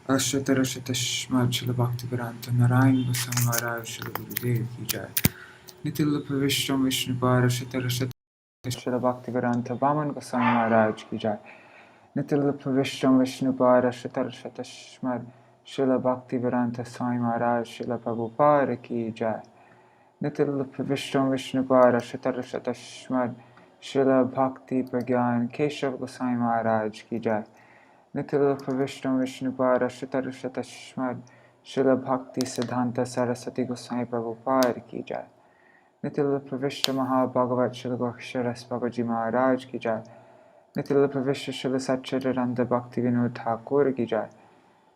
Ashtatarashatashmad Shila Bhaktivedanta Narayan Goswami Maharaj Shila Gurudev Ki Jai Nitil Vishnu Vishnupara Shatarashat Shila Bhaktivedanta Vaman Goswami Maharaj Ki Jai Nitil Vishnu Vishnupara Shatarashatashmad Shila Bhaktivedanta Swami Maharaj Shila Prabhupada Ki Jai Nitil Vishnu Vishnupara Shatarashatashmad Shila Bhakti Pragyan Keshav Goswami Maharaj Ki Jai Nikhil Vishnu Vishnupara Shatarashatashmad Srila Bhakti Siddhanta Saraswati Goswami Prabhupada Ki Jai Nikhil Vishnu Mahabhagavat Srila Goksharas Babaji Maharaj Ki Jai Nikhil Vishnu Srila Satchidananda Bhakti Vinod Thakur Ki Jai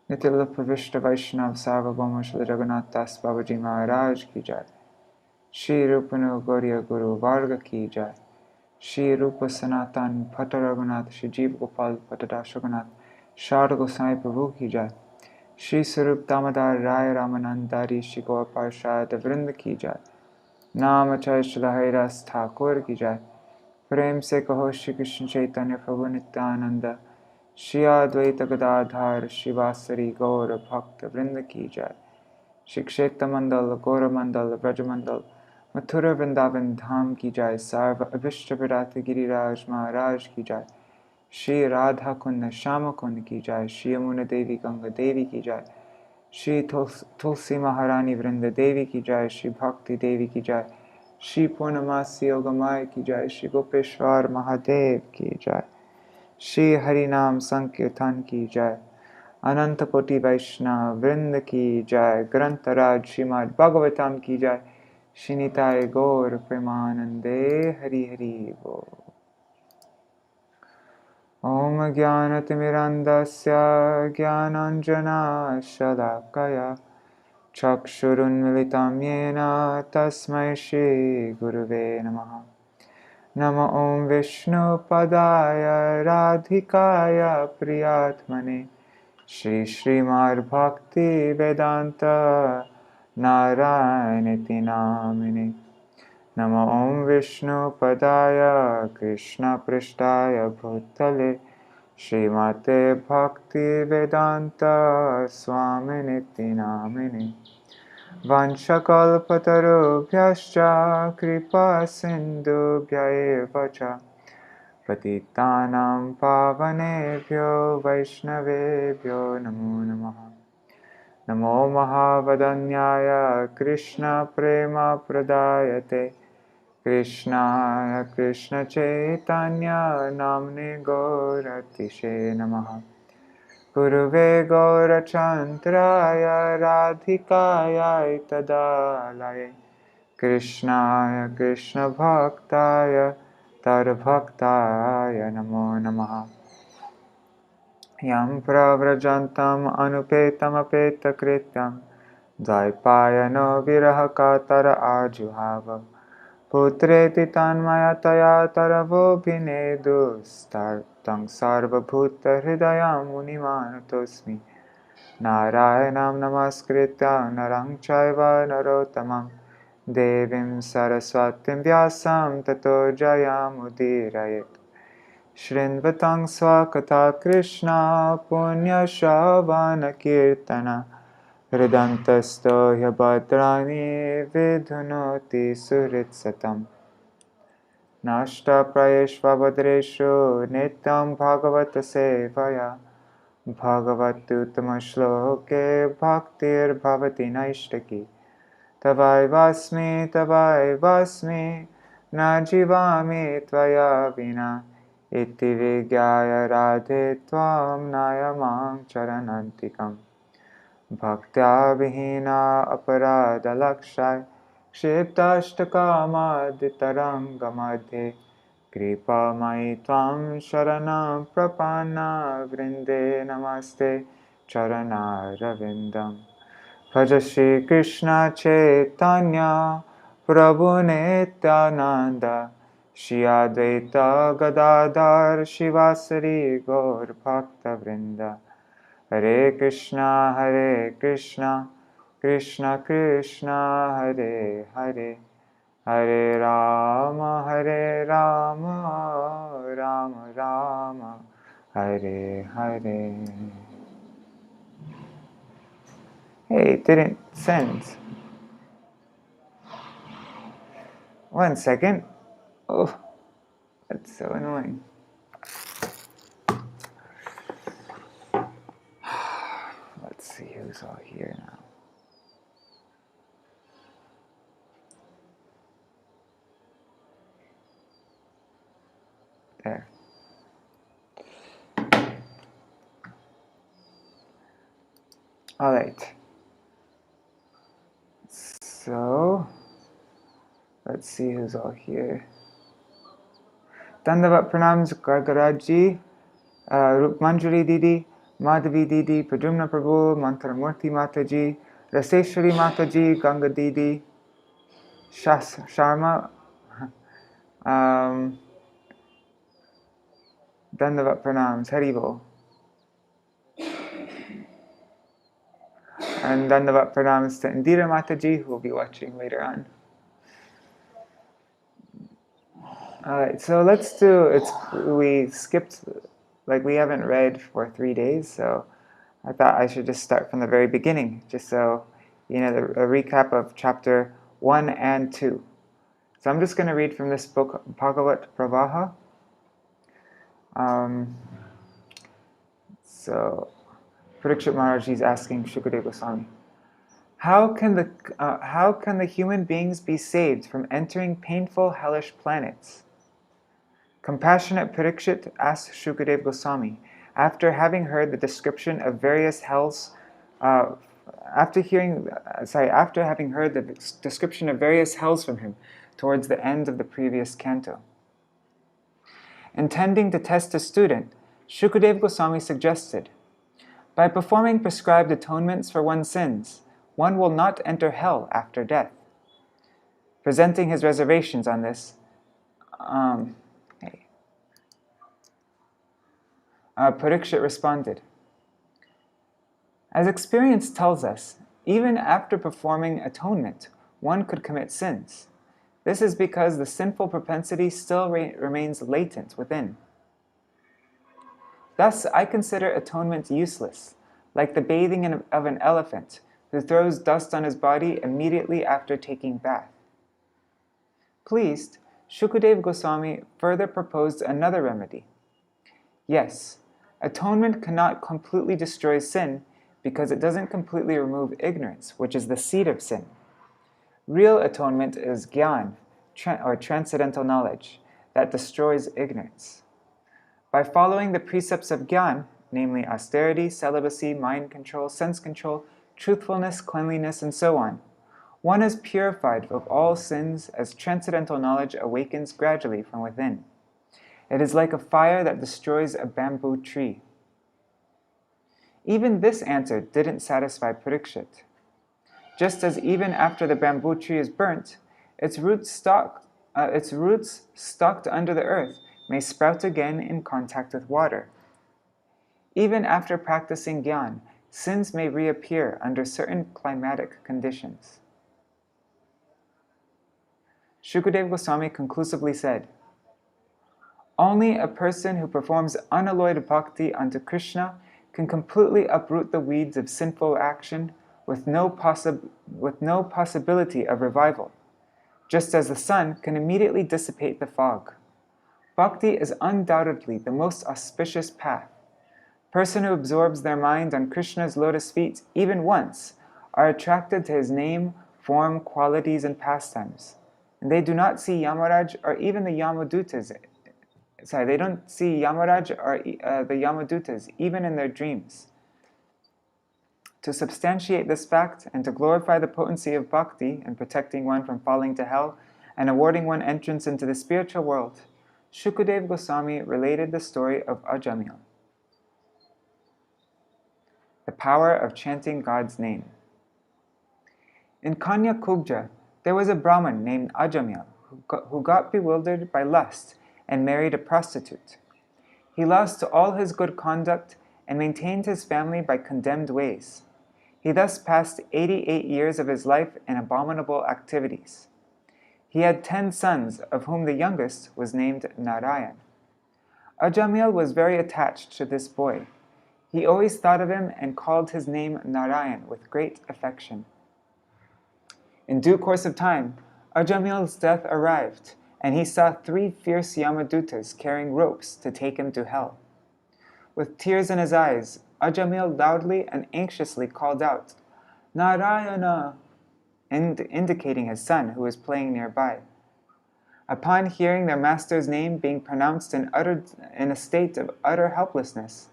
Nikhil Vishnu Vaishnav Sarvabhauma Srila Raghunath Das Babaji Maharaj Ki Jai Shri Rupanu Gauriya Guru Varga Ki Jai Shri Rupa Sanatan Bhatta Raghunath Shri Jeev Gopal Bhattadash Raghunath Shri Goswami Prabhu Ki Jai Shri Sarup Damodar Rai Ramanandari Shri Gaur Parshad Vrinda Ki Jai Namachay Shri Haridas Thakur Ki Jai Prem Se Kaho Shri Krishna Chaitanya Prabhu Nityananda Shri Advaita Gadadhar Shri Vasari Gaur Bhakta Vrinda Ki Jai Shri Kshetra Mandal Gaura Mandal Braja Mandal Mathura Vrindavan Dham Ki Jai Sarva Abhishta Pradata Giriraj Maharaj Ki Jai Shri Radha Kunda Shama Kunda Ki Jai Shri Yamuna Devi Ganga Devi Ki Jai Shri Tulsi Maharani Vrinda Devi Ki Jai Shri Bhakti Devi Ki Jai Shri Purnamasi Yogamaya Ki Jai Shri Gopeshwar Mahadev Ki Jai Shri Harinam Sankirtan Ki Jai Anantapoti Vaishnava Vrinda Ki Jai Grantaraj Śrīmad-Bhāgavatam Ki Jai Shinitai Gaur Premanande Hari Hari Bo Om Jnanatimirandasya Jnananjana Shalakaya Chakshurunmilitam Yena Tasmai Shri Guruve Namaha Nama Om Vishnu Padaya Radhikaya Priyatmane Shri Śrīmad-Bhakti Vedanta Narayaniti Namine Nama Om Vishnu Padaya Krishna Prishtaya Bhutale Śrīmate Bhakti Vedanta Swaminiti Namine Vanchakalpatarubhyascha Kripa Sindhubhya eva cha Patitanam pavanebhyo Vaishnavebhyo Namo Namaha Namo Mahavadanyaya Krishna Prema Pradayate Krishnaya Krishna Chaitanya Namne Gauratishe Namaha Guruve Gaurachandraya Radhikaya Tadalaye Krishnaya Krishna Bhaktaya Tadbhaktaya Namo Namaha Yam Pravrajantam Anupetam Apeta Krityam Dvaipayano Virahakatara Ajuhava Putreti Tanmaya Taya Taravo Bhinedu Startang Sarva Bhuta Hridayam Munimanatosmi Narayanam Namaskritya Narang Chaiva Narottamam Devim Saraswatim Vyasam Tato Jayamudiraye Shrinvatang Swakatha Krishna Punya Shavana Kirtana Hridantasto Yabhadrani Vidhunoti Suritsatam Nashta Prayeshvabhadreshu Nityam Bhagavata Sevaya Bhagavatuttama Shloke Bhaktir Bhavati Naishtaki Tavai Vasmi Na Jivami Tvaya Vina Iti Vigyaya Radhe Tvam Nayamam Charanantikam Bhaktya Vihina Aparada Lakshay Kshiptashtakamadhitaranga Madhe Kripa Mai Tvam Sharanam Prapanna Vrinde Namaste Charana Ravindam Bhaja Shri Krishna Chaitanya Prabhu Nityananda Shri Advaita Gadadhar Shivasari Gaur Bhakta Vrinda Hare Krishna Krishna Krishna Hare Hare Hare Rama Rama Rama Hare Hare Hey, it didn't send. 1 second. Oh, that's so annoying. Let's see who's all here now. There. All right. So, let's see who's all here. Dandavat Pranams Gargaraji, Manjari Didi, Madhavi Didi, Padumna Prabhu, Mantramurti Mataji, Raseshwari Mataji, Ganga Didi, Sharma, Dandavat Pranams, Haribo. And Dandavat Pranams to Indira Mataji, who will be watching later on. Alright, so let's do, we skipped, like we haven't read for 3 days, so I thought I should just start from the very beginning, just so, you know, a recap of chapter 1 and 2. So I'm just going to read from this book, Bhāgavata-Pravaha. So, Parikshit Maharaj is asking Shukadeva Goswami, how can the human beings be saved from entering painful hellish planets? Compassionate Parikshit asked Shukadeva Goswami, after having heard the description of various hells, after having heard the description of various hells from him towards the end of the previous canto. Intending to test a student, Shukadeva Goswami suggested, by performing prescribed atonements for one's sins, one will not enter hell after death. Presenting his reservations on this, Parikshit responded, as experience tells us, even after performing atonement, one could commit sins. This is because the sinful propensity still remains latent within. Thus, I consider atonement useless, like the bathing of an elephant who throws dust on his body immediately after taking bath. Pleased, Shukadeva Goswami further proposed another remedy. Yes, atonement cannot completely destroy sin because it doesn't completely remove ignorance, which is the seed of sin. Real atonement is gyan, or transcendental knowledge, that destroys ignorance. By following the precepts of gyan, namely austerity, celibacy, mind control, sense control, truthfulness, cleanliness, and so on, one is purified of all sins as transcendental knowledge awakens gradually from within. It is like a fire that destroys a bamboo tree. Even this answer didn't satisfy Parikshit. Just as even after the bamboo tree is burnt, its roots stocked under the earth may sprout again in contact with water. Even after practicing gyan, sins may reappear under certain climatic conditions. Shukadeva Goswami conclusively said, only a person who performs unalloyed bhakti unto Krishna can completely uproot the weeds of sinful action with no possibility of revival, just as the sun can immediately dissipate the fog. Bhakti is undoubtedly the most auspicious path. Person who absorbs their mind on Krishna's lotus feet even once are attracted to his name, form, qualities, and pastimes. And they do not see Yamarāja or even the Yamadūtas. They don't see Yamarāja or the Yamadūtas even in their dreams. To substantiate this fact and to glorify the potency of bhakti in protecting one from falling to hell and awarding one entrance into the spiritual world, Shukadeva Goswami related the story of Ajamil. The power of chanting God's name. In Kanya Kubja, there was a Brahmin named Ajamil who got bewildered by lust and married a prostitute. He lost all his good conduct and maintained his family by condemned ways. He thus passed 88 years of his life in abominable activities. He had 10 sons, of whom the youngest was named Narayan. Ajamil was very attached to this boy. He always thought of him and called his name Narayan with great affection. In due course of time, Ajamil's death arrived, and he saw 3 fierce Yamadūtas carrying ropes to take him to hell. With tears in his eyes, Ajamil loudly and anxiously called out, "Narayana!" indicating his son, who was playing nearby. Upon hearing their master's name being pronounced in a state of utter helplessness,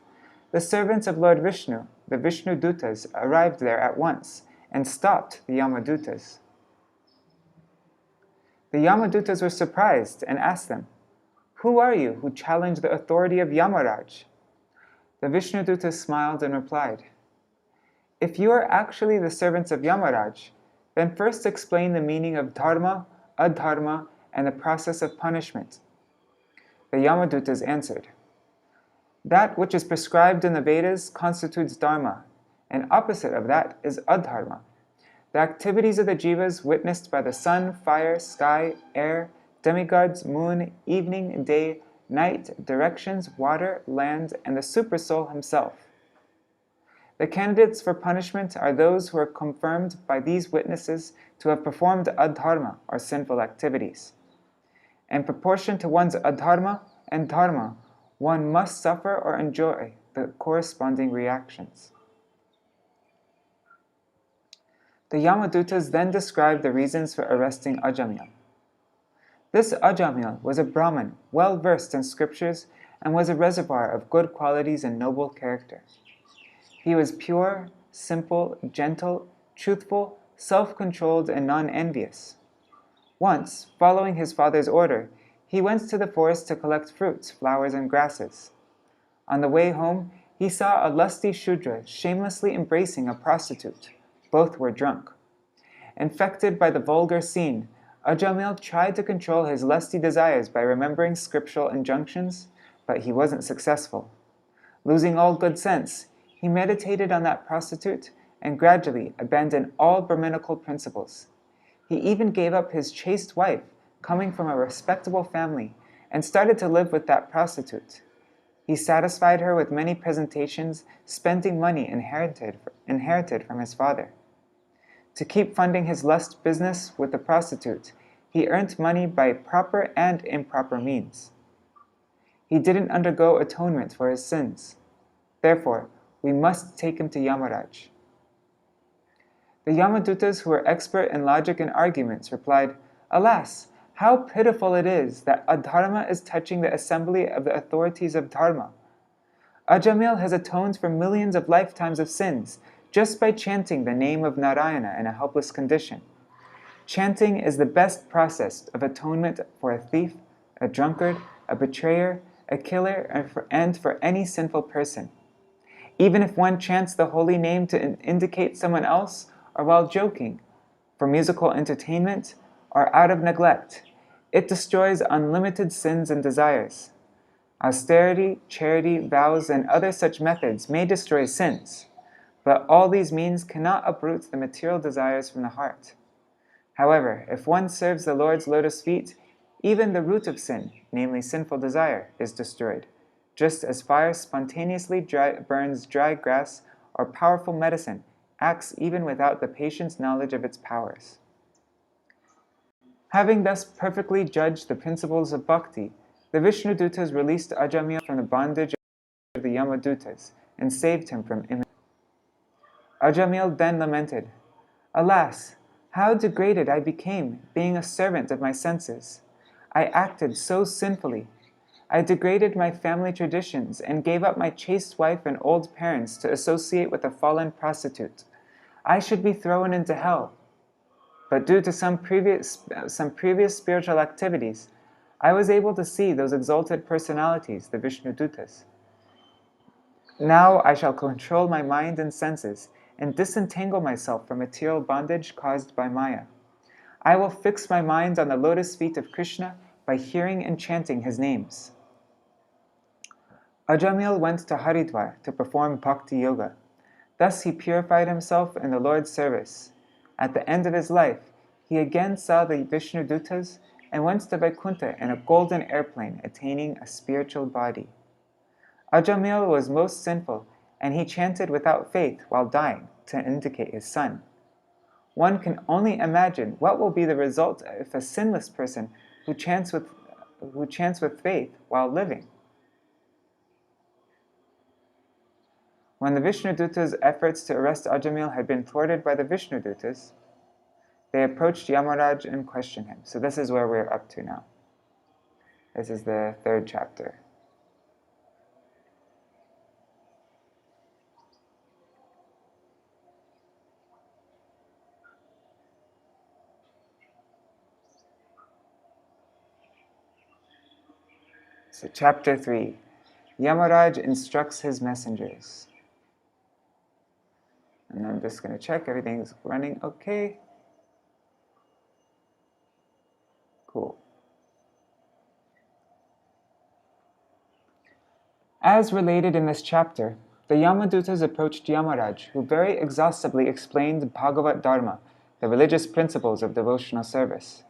the servants of Lord Vishnu, the Vishnu-Dūtas, arrived there at once and stopped the Yamadūtas. The Yamadūtas were surprised and asked them, "Who are you who challenge the authority of Yamarāja?" The Vishnu-Dūtas smiled and replied, "If you are actually the servants of Yamarāja, then first explain the meaning of dharma, adharma, and the process of punishment." The Yamadūtas answered, "That which is prescribed in the Vedas constitutes dharma, and opposite of that is adharma. The activities of the jivas witnessed by the sun, fire, sky, air, demigods, moon, evening, day, night, directions, water, land, and the supersoul himself. The candidates for punishment are those who are confirmed by these witnesses to have performed adharma, or sinful activities. In proportion to one's adharma and dharma, one must suffer or enjoy the corresponding reactions." The Yamadūtas then described the reasons for arresting Ajamil. This Ajamil was a Brahmin, well versed in scriptures, and was a reservoir of good qualities and noble character. He was pure, simple, gentle, truthful, self-controlled, and non-envious. Once, following his father's order, he went to the forest to collect fruits, flowers, and grasses. On the way home, he saw a lusty Shudra shamelessly embracing a prostitute. Both were drunk. Infected by the vulgar scene, Ajamil tried to control his lusty desires by remembering scriptural injunctions, but he wasn't successful. Losing all good sense, he meditated on that prostitute and gradually abandoned all Brahminical principles. He even gave up his chaste wife, coming from a respectable family, and started to live with that prostitute. He satisfied her with many presentations, spending money inherited from his father. To keep funding his lust business with the prostitute, he earned money by proper and improper means. He didn't undergo atonement for his sins. Therefore, we must take him to Yamarāja. The Yamadūtas, who were expert in logic and arguments, replied, "Alas, how pitiful it is that adharma is touching the assembly of the authorities of dharma. Ajamil has atoned for millions of lifetimes of sins just by chanting the name of Narayana in a helpless condition. Chanting is the best process of atonement for a thief, a drunkard, a betrayer, a killer, and for any sinful person. Even if one chants the holy name to indicate someone else, or while joking, for musical entertainment, or out of neglect, it destroys unlimited sins and desires. Austerity, charity, vows, and other such methods may destroy sins, but all these means cannot uproot the material desires from the heart. However, if one serves the Lord's lotus feet, even the root of sin, namely sinful desire, is destroyed, just as fire spontaneously burns dry grass, or powerful medicine acts even without the patient's knowledge of its powers." Having thus perfectly judged the principles of bhakti, the Vishnu-Dūtas released Ajamil from the bondage of the Yamadūtas and saved him from imminent. Ajamil then lamented, "Alas, how degraded I became, being a servant of my senses. I acted so sinfully. I degraded my family traditions and gave up my chaste wife and old parents to associate with a fallen prostitute. I should be thrown into hell. But due to some previous spiritual activities, I was able to see those exalted personalities, the Vishnu-Dūtas. Now I shall control my mind and senses and disentangle myself from material bondage caused by Maya. I will fix my mind on the lotus feet of Krishna by hearing and chanting his names." Ajamil went to Haridwar to perform bhakti yoga. Thus he purified himself in the Lord's service. At the end of his life, he again saw the Vishnu-Dūtas and went to Vaikuntha in a golden airplane, attaining a spiritual body. Ajamil was most sinful and he chanted without faith while dying to indicate his son. One can only imagine what will be the result if a sinless person who chants with faith while living. When the Vishnu-Dūtas' efforts to arrest Ajamil had been thwarted by the Vishnu-Dūtas, they approached Yamarāja and questioned him. So this is where we're up to now. This is the 3rd chapter. So chapter 3, Yamarāja instructs his messengers. And I'm just going to check everything's running okay. Cool. As related in this chapter, the Yamadūtas approached Yamarāja, who very exhaustively explained bhāgavata-dharma, the religious principles of devotional service.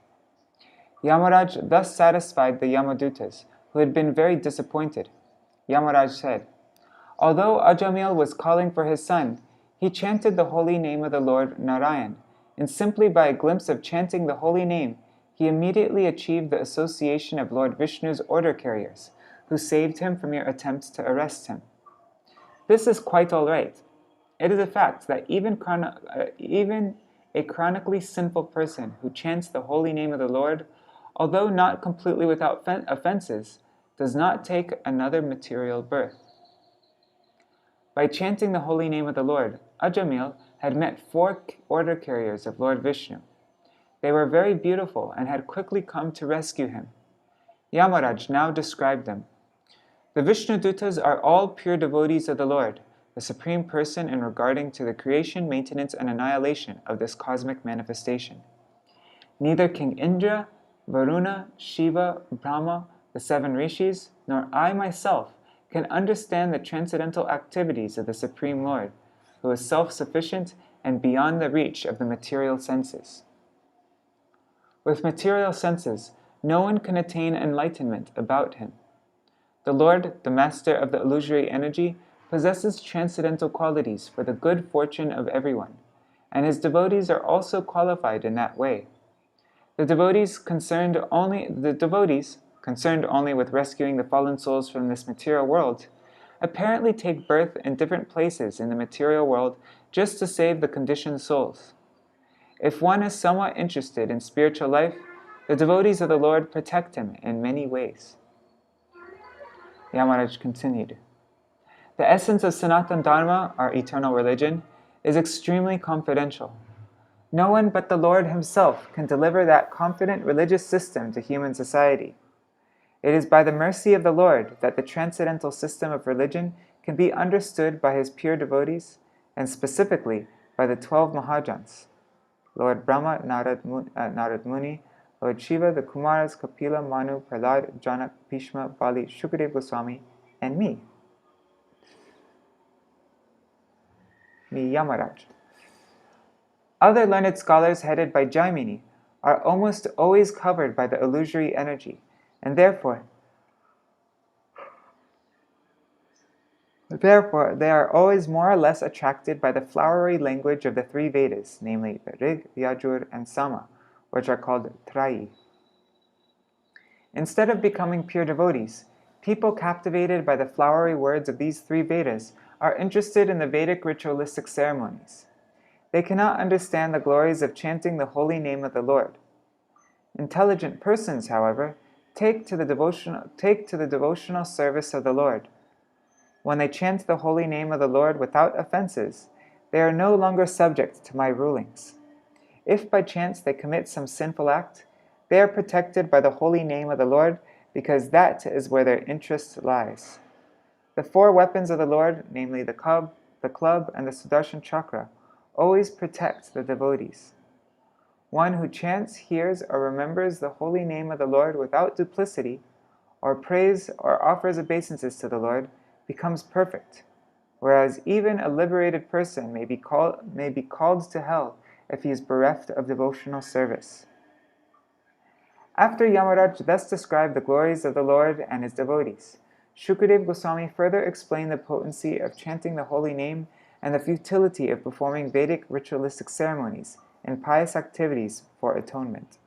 Yamarāja thus satisfied the Yamadūtas, who had been very disappointed. Yamarāja said, "Although Ajamil was calling for his son, he chanted the holy name of the Lord Narayan, and simply by a glimpse of chanting the holy name, he immediately achieved the association of Lord Vishnu's order carriers, who saved him from your attempts to arrest him. This is quite all right. It is a fact that even a chronically sinful person who chants the holy name of the Lord, although not completely without offenses, does not take another material birth." By chanting the holy name of the Lord, Ajamil had met 4 order carriers of Lord Vishnu. They were very beautiful and had quickly come to rescue him. Yamarāja now described them. The Vishnu-Dūtas are all pure devotees of the Lord, the Supreme Person in regarding to the creation, maintenance, and annihilation of this cosmic manifestation. Neither King Indra, Varuna, Shiva, Brahma, the 7 rishis, nor I myself can understand the transcendental activities of the Supreme Lord, who is self-sufficient and beyond the reach of the material senses. With material senses, no one can attain enlightenment about him. The Lord, the master of the illusory energy, possesses transcendental qualities for the good fortune of everyone, and his devotees are also qualified in that way. The devotees concerned only with rescuing the fallen souls from this material world apparently take birth in different places in the material world just to save the conditioned souls. If one is somewhat interested in spiritual life, the devotees of the Lord protect him in many ways. Yamarāja continued, "The essence of Sanatana Dharma, our eternal religion, is extremely confidential. No one but the Lord himself can deliver that confident religious system to human society. It is by the mercy of the Lord that the transcendental system of religion can be understood by his pure devotees, and specifically by the 12 Mahajans, Lord Brahma, Narad Muni, Lord Shiva, the Kumaras, Kapila, Manu, Prahlad, Janak, Bhishma, Bali, Shukadeva Goswami, and me, Yamarāja. Other learned scholars headed by Jaimini are almost always covered by the illusory energy, and therefore they are always more or less attracted by the flowery language of the 3 Vedas, namely the Rig, Yajur, and Sama, which are called Trayi. Instead of becoming pure devotees, people captivated by the flowery words of these 3 Vedas are interested in the Vedic ritualistic ceremonies. They cannot understand the glories of chanting the holy name of the Lord. Intelligent persons, however, take to the devotional service of the Lord. When they chant the holy name of the Lord without offenses, they are no longer subject to my rulings. If by chance they commit some sinful act, they are protected by the holy name of the Lord, because that is where their interest lies. The 4 weapons of the Lord, namely the club, and the Sudarshan Chakra, always protect the devotees. One who chants, hears, or remembers the holy name of the Lord without duplicity, or prays or offers obeisances to the Lord, becomes perfect, whereas even a liberated person may be called to hell if he is bereft of devotional service. After Yamarāja thus described the glories of the Lord and his devotees, Shukadeva Goswami further explained the potency of chanting the holy name and the futility of performing Vedic ritualistic ceremonies and pious activities for atonement.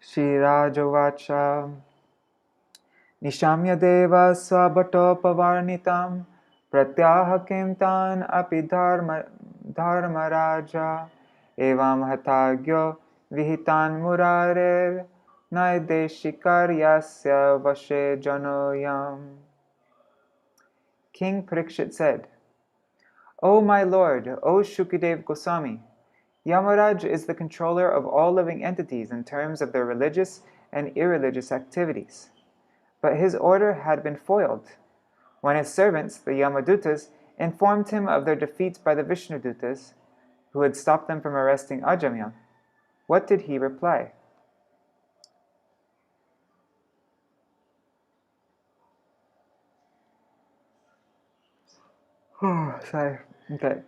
Śrīrajovacha Nishamya deva svabhatopavarnitam pratyaha kimtan api dharmaraja evam hatagyo vihitan murarer naideshikaryasya vashe janoyam. King Parikshit said, O my lord, O Shukadeva Goswami, Yamarāja is the controller of all living entities in terms of their religious and irreligious activities. But his order had been foiled. When his servants, the Yamadūtas, informed him of their defeat by the Vishnudutas, who had stopped them from arresting Ajamya, what did he reply?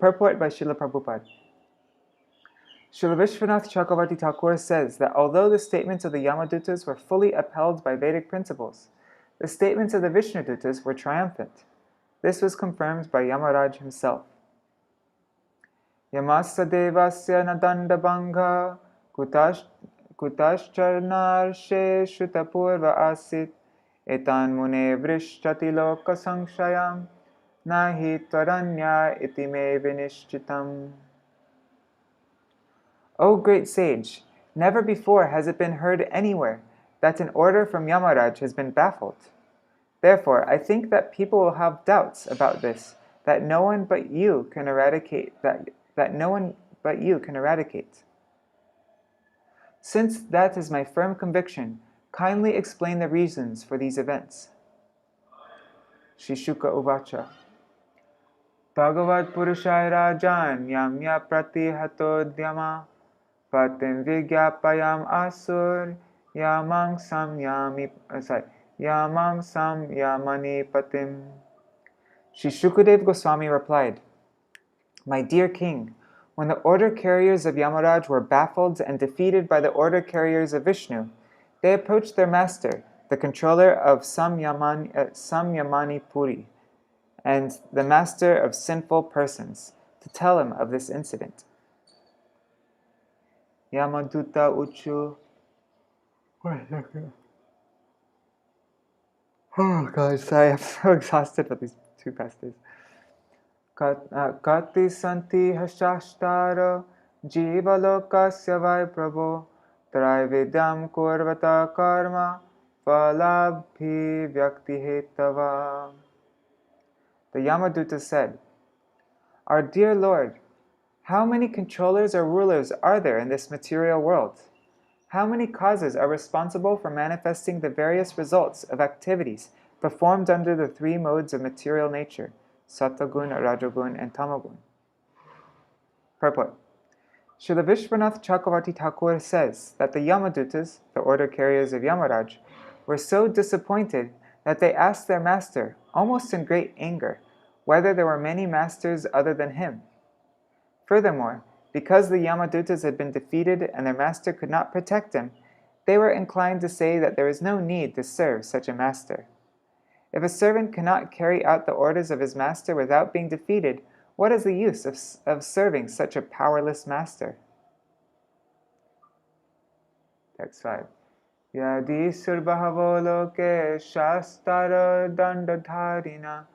Purport by Srila Prabhupada. Srila Vishwanath Chakravarti Thakur says that although the statements of the Yamadūtas were fully upheld by Vedic principles, the statements of the Vishnudutas were triumphant. This was confirmed by Yamarāja himself. Yamassa devasya nadanda banga kutascharnarshe shutapurva asit etan mune vrishchati loka sankshayam nahi tvaranya iti me vinishchitam. O great sage, never before has it been heard anywhere that an order from Yamarāja has been baffled. Therefore, I think that people will have doubts about this, that no one but you can eradicate. Since that is my firm conviction, kindly explain the reasons for these events. Shri Shuka Uvacha Bhagavat Purushaya Rajan Yamya Pratihato Dhyama Patim Vigyapayam Asur Yamam Samyamani Patim. Shri Shukadeva Goswami replied, My dear king, when the order carriers of Yamarāja were baffled and defeated by the order carriers of Vishnu, they approached their master, the controller of Samyamani Puri, and the master of sinful persons, to tell him of this incident. Yamadūta Uchu. Oh guys, I am so exhausted with these two past days. Kati santi hashashtara jivalokasya vai prabho traividyam kurvata karma falabhi vyakti hetava. The Yamadūta said, Our dear Lord, how many controllers or rulers are there in this material world? How many causes are responsible for manifesting the various results of activities performed under the three modes of material nature, Sattvagun, Rajogun, and Tamagun? Purport. Srila Vishwanath Chakravarti Thakur says that the Yamadūtas, the order carriers of Yamarāja, were so disappointed that they asked their master, almost in great anger, whether there were many masters other than him. Furthermore, because the Yamadūtas had been defeated and their master could not protect them, they were inclined to say that there is no need to serve such a master. If a servant cannot carry out the orders of his master without being defeated, what is the use of serving such a powerless master? Text 5. Yadi surbhavo loke shastara dandadharina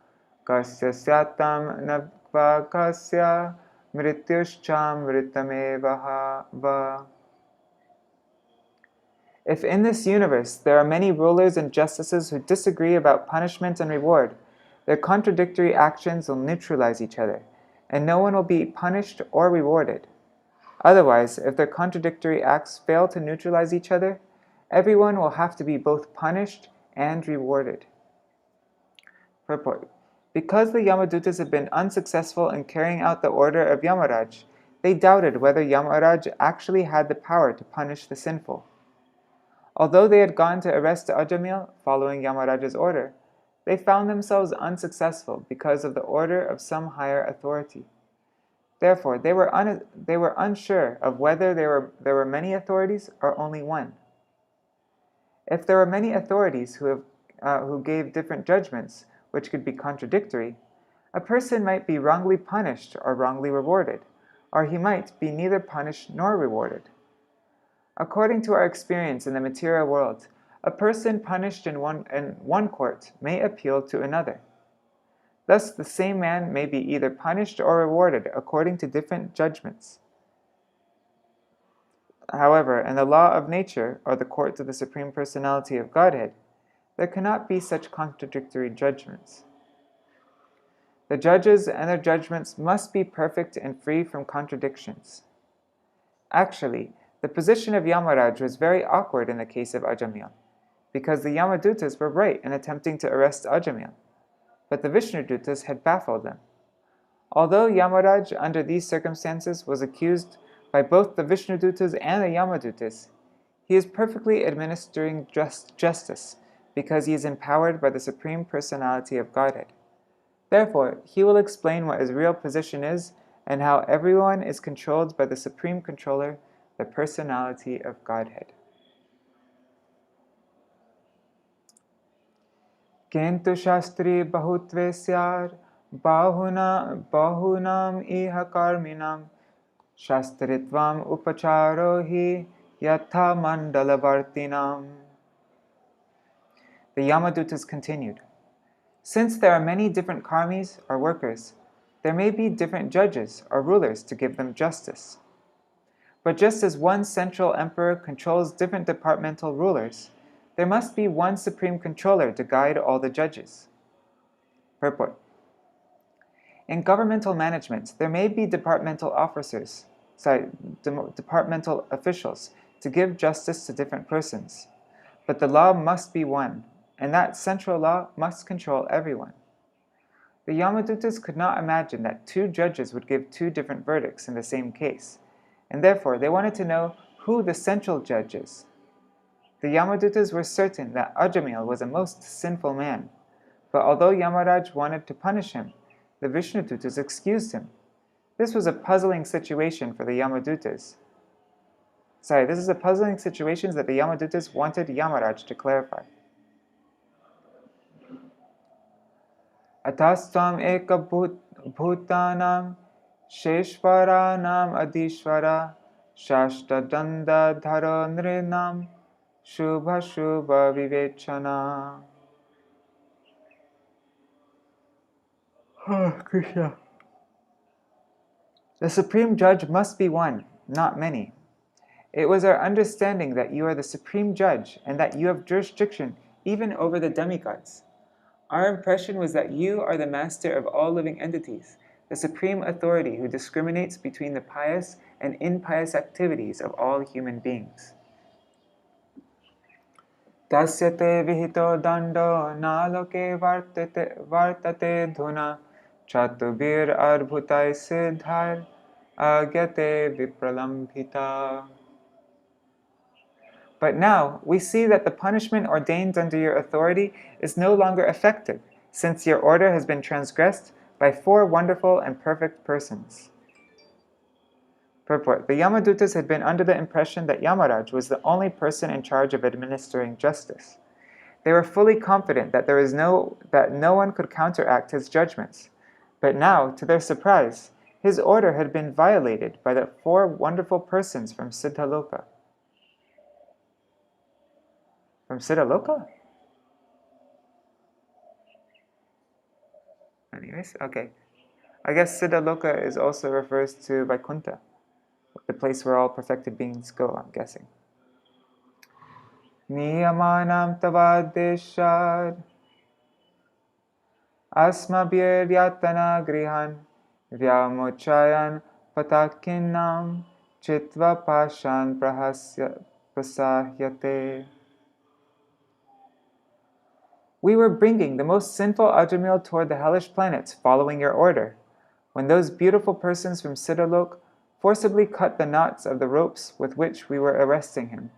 kasya syatam navva kasya mrityushcham vritameva. If in this universe there are many rulers and justices who disagree about punishment and reward, their contradictory actions will neutralize each other, and no one will be punished or rewarded. Otherwise, if their contradictory acts fail to neutralize each other, everyone will have to be both punished and rewarded. Purport. Because the Yamadūtas had been unsuccessful in carrying out the order of Yamarāja, they doubted whether Yamarāja actually had the power to punish the sinful. Although they had gone to arrest Ajamya following Yamarāja's order, they found themselves unsuccessful because of the order of some higher authority. Therefore, they were unsure of whether there were many authorities or only one. If there were many authorities who gave different judgments, which could be contradictory, a person might be wrongly punished or wrongly rewarded, or he might be neither punished nor rewarded. According to our experience in the material world, a person punished in one court may appeal to another. Thus, the same man may be either punished or rewarded according to different judgments. However, in the law of nature, or the court of the Supreme Personality of Godhead, there cannot be such contradictory judgments. The judges and their judgments must be perfect and free from contradictions. Actually, the position of Yamarāja was very awkward in the case of Ajamil, because the Yamadūtas were right in attempting to arrest Ajamil, but the Vishnudūtas had baffled them. Although Yamarāja, under these circumstances, was accused by both the Vishnudūtas and the Yamadūtas, he is perfectly administering justice, because he is empowered by the Supreme Personality of Godhead. Therefore, he will explain what his real position is and how everyone is controlled by the Supreme Controller, the Personality of Godhead. Kintu shastri bahutvesyar bahunam iha karminam shastritvam upacharo hi yatha mandalavartinam. The Yamadūtas continued, since there are many different karmis or workers, there may be different judges or rulers to give them justice. But just as one central emperor controls different departmental rulers, there must be one supreme controller to guide all the judges. Purport. In governmental management, there may be departmental officials to give justice to different persons, but the law must be one, and that central law must control everyone. The Yamadūtas could not imagine that two judges would give two different verdicts in the same case, and therefore they wanted to know who the central judge is. The Yamadūtas were certain that Ajamil was a most sinful man, but although Yamarāja wanted to punish him, the Vishnudūtas excused him. This was a puzzling situation for the Yamadūtas. This is a puzzling situation that the Yamadūtas wanted Yamarāja to clarify. Atastvam eka bhutanam sheshvaranam adishvara shashta danda dharo nrinam shubha shubha vivechana. Oh, Krishna. The Supreme Judge must be one, not many. It was our understanding that you are the Supreme Judge and that you have jurisdiction even over the demigods. Our impression was that you are the master of all living entities, the supreme authority who discriminates between the pious and impious activities of all human beings. Tasyate vihito dando naloke vartate dhuna chatubir arbhutai siddhar agyate vipralambhita. But now, we see that the punishment ordained under your authority is no longer effective, since your order has been transgressed by 4 wonderful and perfect persons. Purport. The Yamadūtas had been under the impression that Yamarāja was the only person in charge of administering justice. They were fully confident that no one could counteract his judgments. But now, to their surprise, his order had been violated by the 4 wonderful persons from Siddhaloka. From Siddhaloka? Anyways, okay. I guess Siddhaloka also refers to Vaikuntha, the place where all perfected beings go, I'm guessing. Niyamanam tavadeshad asmabhir yatana grihan vyamochayan patakinam chitva pashan prasahyate. We were bringing the most sinful Ajamil toward the hellish planets, following your order, when those beautiful persons from Siddhalok forcibly cut the knots of the ropes with which we were arresting him.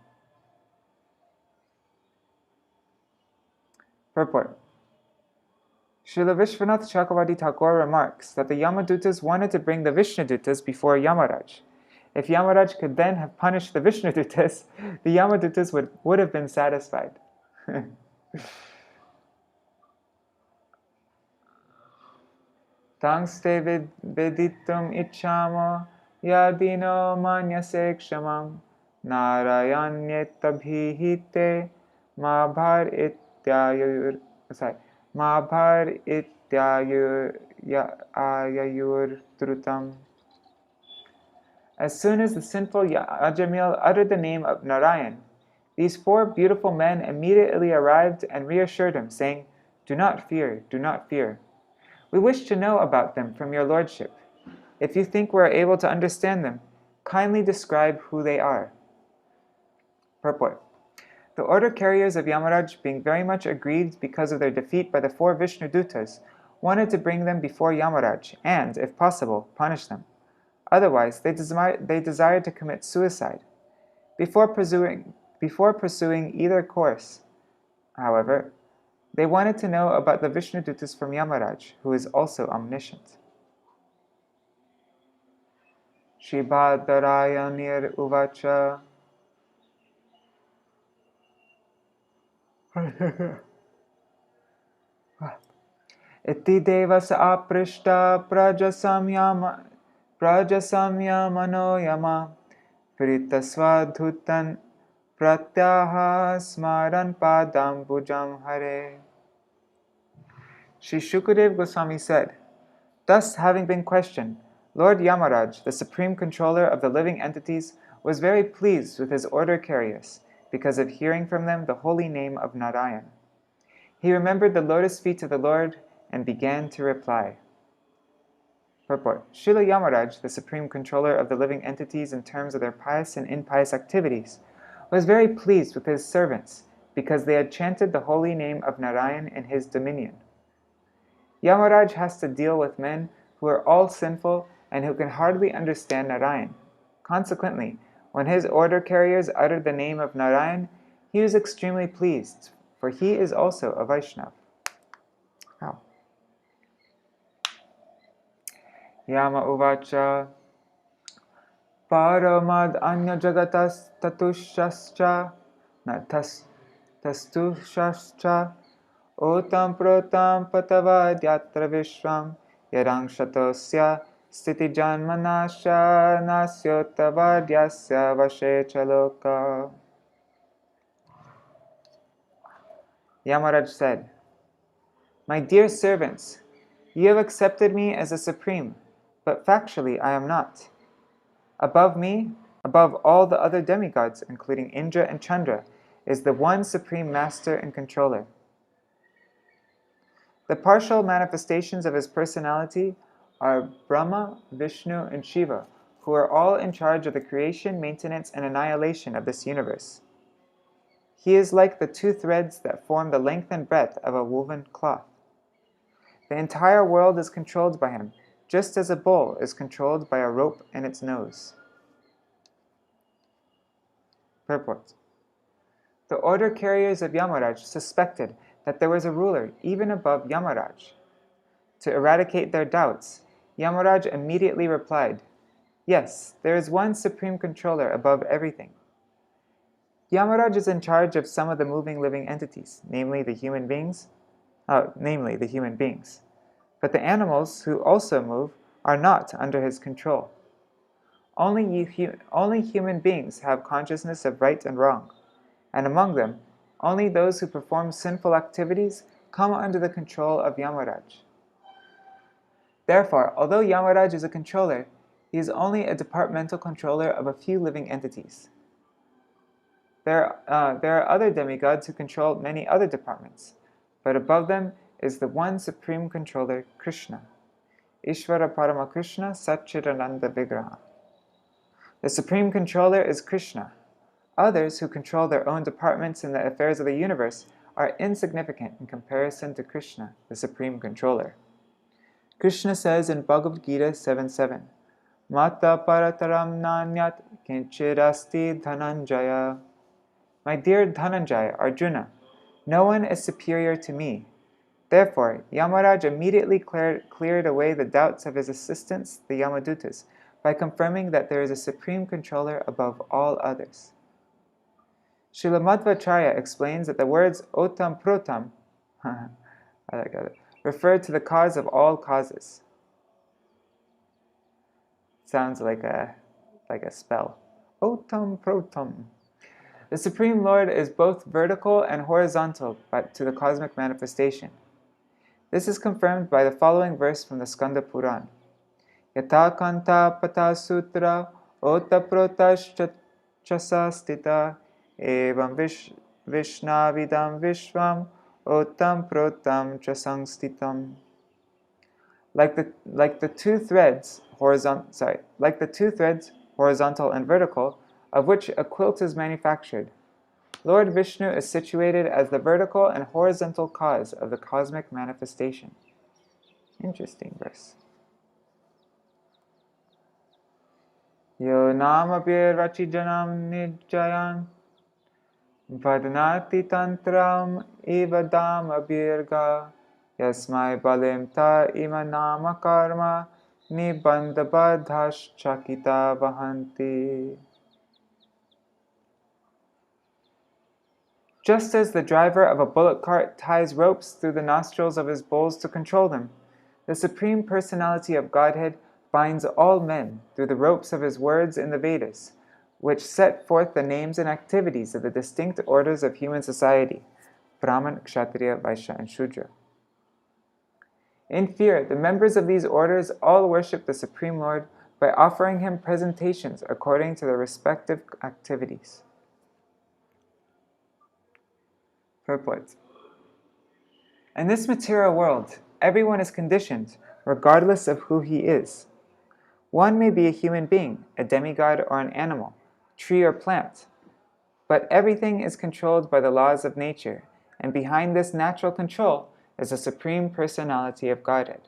Purport. Srila Vishwanath Chakravarti Thakur remarks that the Yamadūtas wanted to bring the Vishnudūtas before Yamarāja. If Yamarāja could then have punished the Vishnudūtas, the Yamadūtas would have been satisfied. Tangste veditum ichamo yadino manyase kshamam narayanyettabhihite mabhar ityayur drutam. As soon as the sinful Ajamil uttered the name of Narayan, these four beautiful men immediately arrived and reassured him, saying, "Do not fear, do not fear. We wish to know about them from your lordship. If you think we are able to understand them, kindly describe who they are." Purport. The order carriers of Yamarāja, being very much aggrieved because of their defeat by the four Vishnudūtas, wanted to bring them before Yamarāja and, if possible, punish them. Otherwise, they desired to commit suicide. Before pursuing either course, however, they wanted to know about the Vishnudūtas from Yamarāja, who is also omniscient. Śrīmad-Bhāgavatam uvacha. Iti devasa aprishta prajasamyamano yama pritasvadhutan pratyaha smaran padam bujam hare. Sri Shukadev Goswami said, "Thus, having been questioned, Lord Yamarāja, the supreme controller of the living entities, was very pleased with his order carriers because of hearing from them the holy name of Narayan. He remembered the lotus feet of the Lord and began to reply." Purport. Srila Yamarāja, the supreme controller of the living entities in terms of their pious and impious activities, was very pleased with his servants because they had chanted the holy name of Narayan in his dominion. Yamarāja has to deal with men who are all sinful and who can hardly understand Narayan. Consequently, when his order carriers uttered the name of Narayan, he was extremely pleased, for he is also a Vaishnava. Wow. Yama uvacha paramad anya jagatas tatushascha tastushascha otam protam patavadyatra vishram yadangshatosya stiti janmanasha nasyotavadyasya vashe chaloka. Yamarāja said, "My dear servants, you have accepted me as a supreme, but factually I am not. Above me, above all the other demigods, including Indra and Chandra, is the one supreme master and controller. The partial manifestations of his personality are Brahma, Vishnu, and Shiva, who are all in charge of the creation, maintenance, and annihilation of this universe. He is like the two threads that form the length and breadth of a woven cloth. The entire world is controlled by him, just as a bull is controlled by a rope in its nose." Purport. The order carriers of Yamarāja suspected that there was a ruler even above Yamarāja. To eradicate their doubts, Yamarāja immediately replied, "Yes, there is one supreme controller above everything. Yamarāja is in charge of some of the moving living entities, namely the human beings. But the animals who also move are not under his control. Only human beings have consciousness of right and wrong, and among them, only those who perform sinful activities come under the control of Yamarāja. Therefore, although Yamarāja is a controller, he is only a departmental controller of a few living entities. There are other demigods who control many other departments, but above them is the one supreme controller, Krishna. Ishvara Parama Krishna Satchidananda Vigraha. The supreme controller is Krishna. Others who control their own departments in the affairs of the universe are insignificant in comparison to Krishna, the supreme controller. Krishna says in Bhagavad Gita 7:7, "Mata parataram nanyat kinchirasti dhananjaya." My dear Dhananjaya, Arjuna, no one is superior to me. Therefore, Yamarāja immediately cleared away the doubts of his assistants, the Yamadūtas, by confirming that there is a supreme controller above all others. Śrīmad-Bhāgavatam explains that the words otam protam refer to the cause of all causes. Sounds like a spell. Otam protam. The Supreme Lord is both vertical and horizontal to the cosmic manifestation. This is confirmed by the following verse from the Skanda Puran. Yata kanta pata sutra ota protash chasa stita evam vishnavidam vishvam otam protam chasang stitam. Like the two threads, horizontal and vertical, of which a quilt is manufactured, Lord Vishnu is situated as the vertical and horizontal cause of the cosmic manifestation. Interesting verse. Yo namapir rachijanam nijayan vadnati tantram ivadam abirga yasmai balim ta imanama karma nibandabadhash chakita vahanti. Just as the driver of a bullock cart ties ropes through the nostrils of his bulls to control them, the Supreme Personality of Godhead binds all men through the ropes of his words in the Vedas, which set forth the names and activities of the distinct orders of human society, Brahman, Kshatriya, Vaishya, and Shudra. In fear, the members of these orders all worship the Supreme Lord by offering him presentations according to their respective activities. Purport. In this material world, everyone is conditioned, regardless of who he is. One may be a human being, a demigod, or an animal, tree or plant, but everything is controlled by the laws of nature, and behind this natural control is the Supreme Personality of Godhead.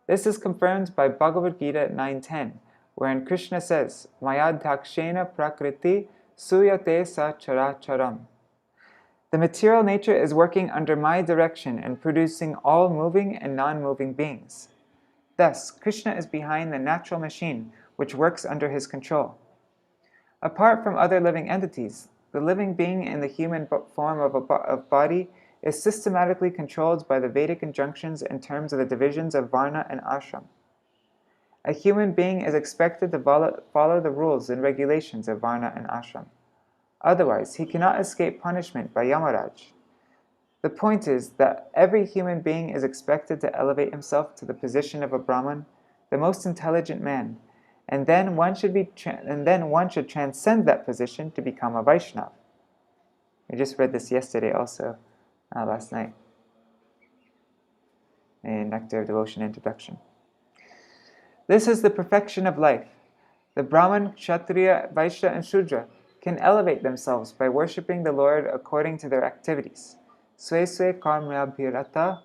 This is confirmed by Bhagavad Gita 9.10, wherein Krishna says, Maya dakshena prakriti suyate sa characharam. The material nature is working under my direction and producing all moving and non-moving beings. Thus, Krishna is behind the natural machine, which works under his control. Apart from other living entities, the living being in the human form of body is systematically controlled by the Vedic injunctions in terms of the divisions of Varna and Ashram. A human being is expected to follow the rules and regulations of Varna and Ashram. Otherwise, he cannot escape punishment by Yamarāja. The point is that every human being is expected to elevate himself to the position of a Brahman, the most intelligent man, and then one should transcend that position to become a Vaishnava. We just read this yesterday also, last night, in Nectar of Devotion Introduction. This is the perfection of life. The Brahman, Kshatriya, Vaishya, and Shudra can elevate themselves by worshipping the Lord according to their activities. Swe swe karmyabhirata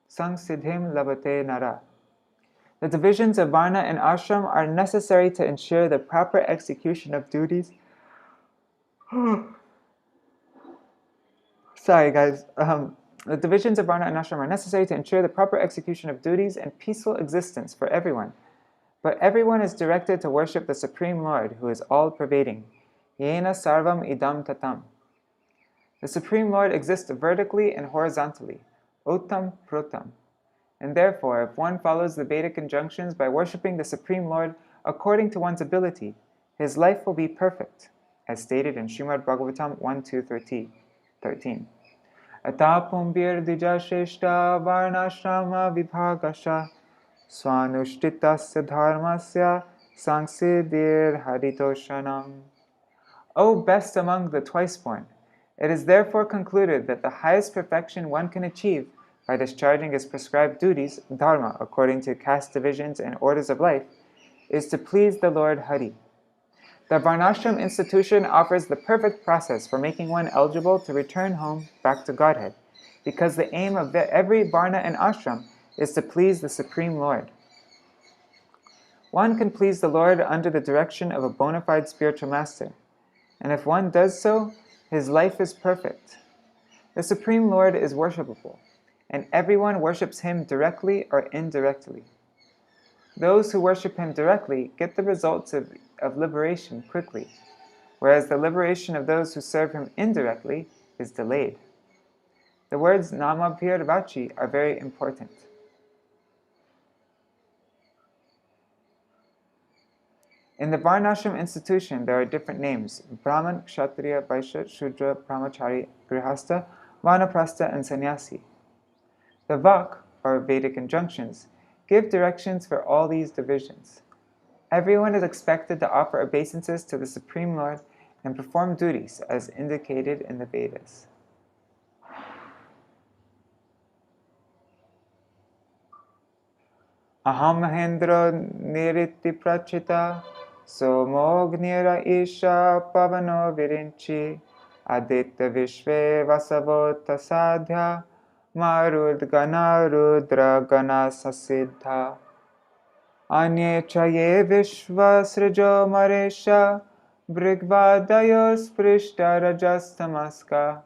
sangsiddhim labate nara. The divisions of Varna and Ashram are necessary to ensure the proper execution of duties. Sorry guys. The divisions of Varna and Ashram are necessary to ensure the proper execution of duties and peaceful existence for everyone. But everyone is directed to worship the Supreme Lord, who is all-pervading. Yena sarvam idam tatam. The Supreme Lord exists vertically and horizontally, otam protam. And therefore, if one follows the Vedic injunctions by worshipping the Supreme Lord according to one's ability, his life will be perfect, as stated in Śrīmad-Bhāgavatam 1.2.13. Ata pumbir dija sheshta varnashrama vibhagasha swanushthitasya dharmasya sangsiddhir haritoshanam. O best among the twice-born, it is therefore concluded that the highest perfection one can achieve by discharging his prescribed duties, dharma, according to caste divisions and orders of life, is to please the Lord Hari. The Varnashram institution offers the perfect process for making one eligible to return home back to Godhead, because the aim of every Varna and Ashram is to please the Supreme Lord. One can please the Lord under the direction of a bona fide spiritual master, and if one does so, his life is perfect. The Supreme Lord is worshipable. and everyone worships him directly or indirectly. Those who worship him directly get the results of liberation quickly, whereas the liberation of those who serve him indirectly is delayed. The words Namabhir Vachi are very important. In the Varnashram institution, there are different names: Brahman, Kshatriya, Vaishya, Shudra, Brahmachari, Grihastha, Vanaprastha, and Sannyasi. The Vak, or Vedic injunctions, give directions for all these divisions. Everyone is expected to offer obeisances to the Supreme Lord and perform duties as indicated in the Vedas. Aham Mahendra Niriti Prachita Somognira Isha Pavano Virinchi Aditya Vishve Vasavota Sadhya Marud Gana Rudra Gana Sasiddha Anye Chaye Vishva Srijo Maresha Brigvadayos Prishta Rajastamaska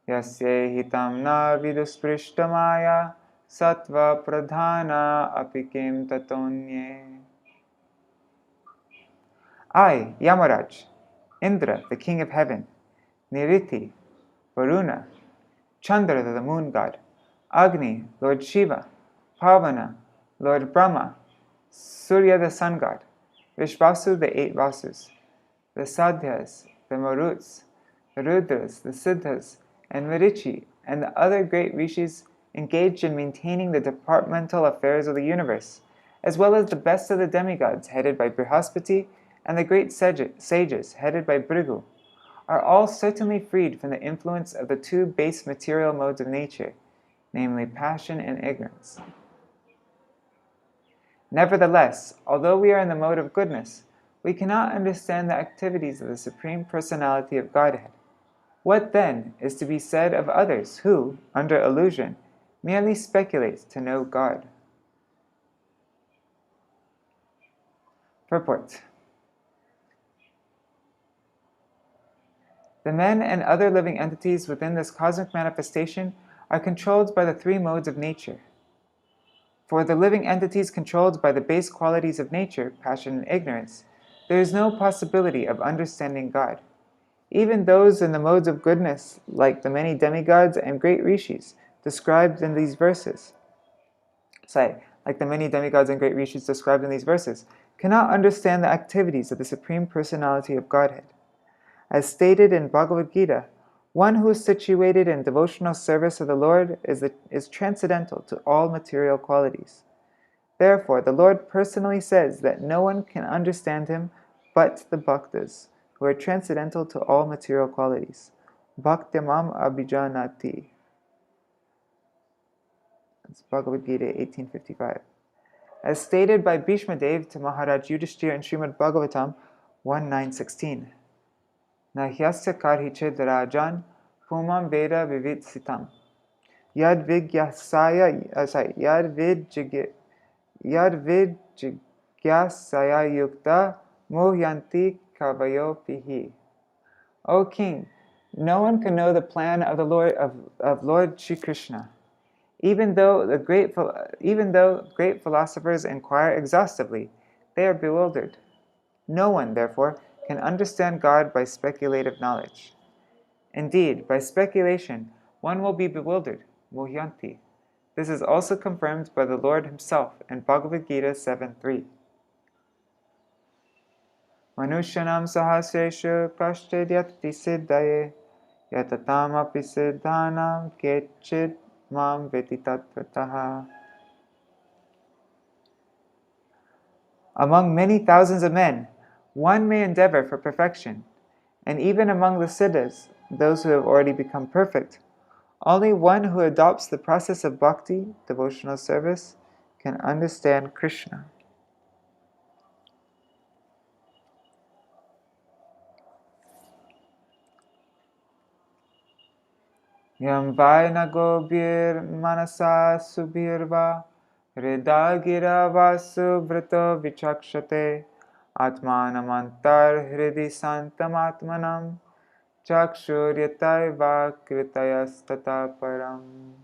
Yasye Hitam Na Viduspristamaya Sattva Pradhana Apikim Tatonye. I, Yamarāja, Indra, the king of heaven, Niriti, Varuna, Chandra, the moon god, Agni, Lord Shiva, Pavana, Lord Brahma, Surya, the sun god, Vishvasu, the 8 Vasus, the Sadhyas, the Maruts, the Rudras, the Siddhas, and Marichi, and the other great rishis engaged in maintaining the departmental affairs of the universe, as well as the best of the demigods headed by Brihaspati and the great sages headed by Bhrigu, are all certainly freed from the influence of the 2 base material modes of nature, namely passion and ignorance. Nevertheless, although we are in the mode of goodness, we cannot understand the activities of the Supreme Personality of Godhead. What then is to be said of others who, under illusion, merely speculate to know God? Purport. The men and other living entities within this cosmic manifestation are controlled by the 3 modes of nature. For the living entities controlled by the base qualities of nature, passion and ignorance, there is no possibility of understanding God. Even those in the modes of goodness, like the many demigods and great rishis described in these verses, cannot understand the activities of the Supreme Personality of Godhead. As stated in Bhagavad Gita, one who is situated in devotional service of the Lord is transcendental to all material qualities. Therefore, the Lord personally says that no one can understand him but the bhaktas, who are transcendental to all material qualities. Bhaktyamam abhijanati. That's Bhagavad Gita 1855. As stated by Bhishma Dev to Maharaj Yudhishthira in Śrīmad-Bhāgavatam 1.9.16. Nahyasya karhichid rajan pumam veda vivitsitam. Yad vidjigyasaya yukta muhyanti kavayo pihi. O king, no one can know the plan of the Lord Shri Krishna. Even though great philosophers inquire exhaustively, they are bewildered. No one, therefore, can understand God by speculative knowledge. Indeed, by speculation, one will be bewildered, muhyanti. This is also confirmed by the Lord himself in Bhagavad Gita 7.3. Manushyanam sahasreshu kashchidyati siddhaye yatatam api siddhanam kechid mam vetitatvrataha. Among many thousands of men, one may endeavor for perfection, and even among the siddhas, those who have already become perfect, only one who adopts the process of bhakti, devotional service, can understand Krishna. Yam vaina gobir manasa subirva hridagira vasu vrito vichakshate atmanamantar hridi santamatmanam chakshuryataiva kritayastata param.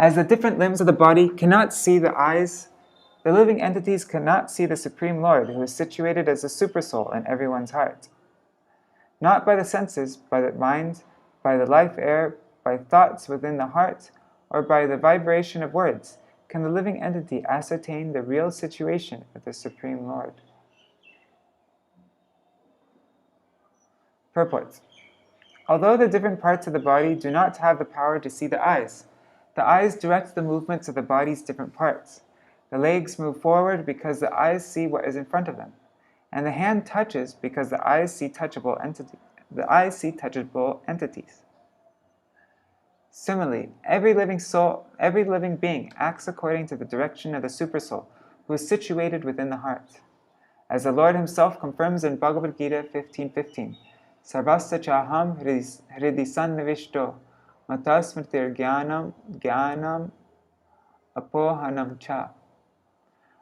As the different limbs of the body cannot see the eyes, the living entities cannot see the Supreme Lord, who is situated as the Supersoul in everyone's heart. Not by the senses, by the mind, by the life air, by thoughts within the heart, or by the vibration of words, can the living entity ascertain the real situation of the Supreme Lord. Purport. Although the different parts of the body do not have the power to see the eyes direct the movements of the body's different parts. The legs move forward because the eyes see what is in front of them, and the hand touches because the eyes see touchable entities. Similarly, every living being acts according to the direction of the Supersoul, who is situated within the heart. As the Lord himself confirms in Bhagavad Gita 15:15, Sarvasya chaham hridi sannivishto matasmritir jnanam apohanam cha.